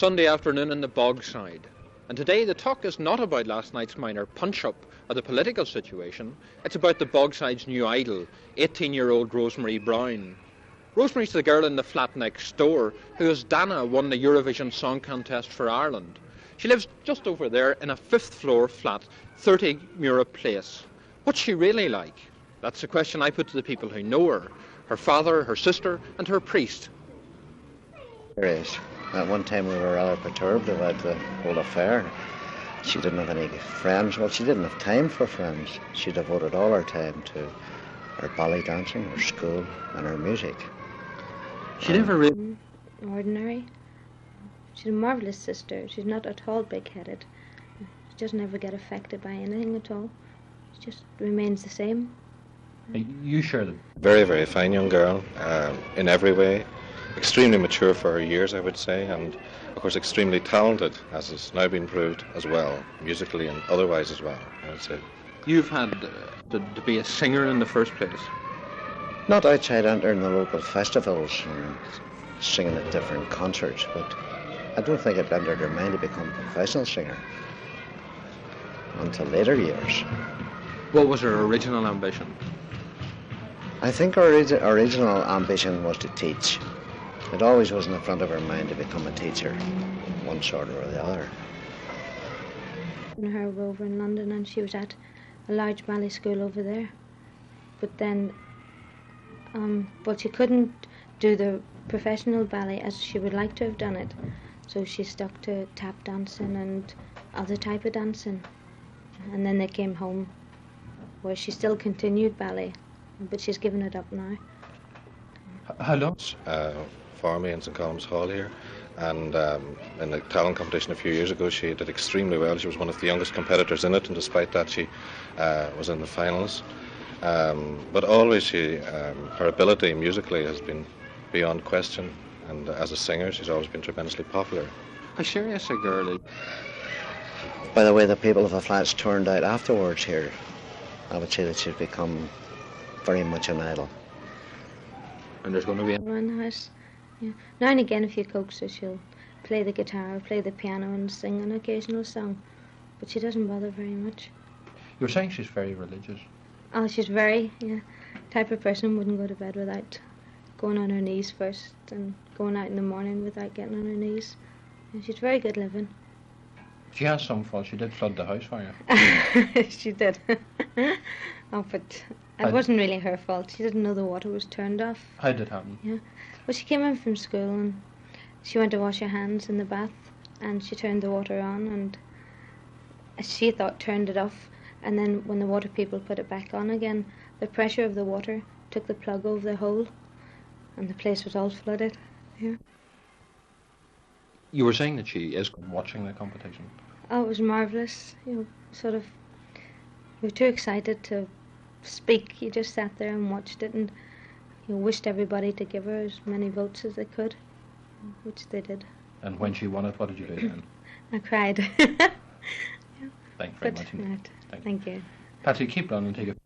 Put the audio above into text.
Sunday afternoon in the Bogside. And today the talk is not about last night's minor punch-up or the political situation. It's about the Bogside's new idol, 18-year-old Rosemary Brown. Rosemary's the girl in the flat next door who, as Dana, won the Eurovision Song Contest for Ireland. She lives just over there in a fifth-floor flat, 30 Mura Place. What's she really like? That's the question I put to the people who know her father, her sister, and her priest. There is. At one time we were rather perturbed about the whole affair. She didn't have any friends. Well, she didn't have time for friends. She devoted all her time to her ballet dancing, her school, and her music. She never really... Ordinary. She's a marvellous sister. She's not at all big-headed. She doesn't ever get affected by anything at all. She just remains the same. You share them. Very, very fine young girl, in every way. Extremely mature for her years, I would say, and of course extremely talented, as has now been proved as well, musically and otherwise as well, I would say. You've had to be a singer in the first place? Not outside entering the local festivals and singing at different concerts, but I don't think it entered her mind to become a professional singer until later years. What was her original ambition? I think her original ambition was to teach. It always was in the front of her mind to become a teacher, one sort or the other. Her were over in London and she was at a large ballet school over there. But then, but she couldn't do the professional ballet as she would like to have done it. So she stuck to tap dancing and other type of dancing. And then they came home where she still continued ballet, but she's given it up now. How long? For me in St. Colum's Hall here, and in the talent competition a few years ago she did extremely well. She was one of the youngest competitors in it, and despite that she was in the finals. But always her ability musically has been beyond question, and as a singer she's always been tremendously popular. How serious a girl is? By the way the people of the flats turned out afterwards here, I would say that she's become very much an idol. And there's going to be around the house. Yeah. Now and again, if you coax her, she'll play the guitar, play the piano, and sing an occasional song. But she doesn't bother very much. You're saying she's very religious? Oh, she's very, type of person wouldn't go to bed without going on her knees first and going out in the morning without getting on her knees. And she's very good living. She has some fault. She did flood the house for you. She did. Oh, but it wasn't really her fault. She didn't know the water was turned off. How did it happen? Yeah. Well, she came in from school and she went to wash her hands in the bath and she turned the water on and she thought turned it off, and then when the water people put it back on again, the pressure of the water took the plug over the hole and the place was all flooded. Yeah. You were saying that she is watching the competition. Oh, it was marvellous. Sort of, we were too excited to speak. You just sat there and watched it and wished everybody to give her as many votes as they could, which they did. And when she won it, what did you do then? I cried. Thank you very much. Thank you. Patsy, keep on and take it.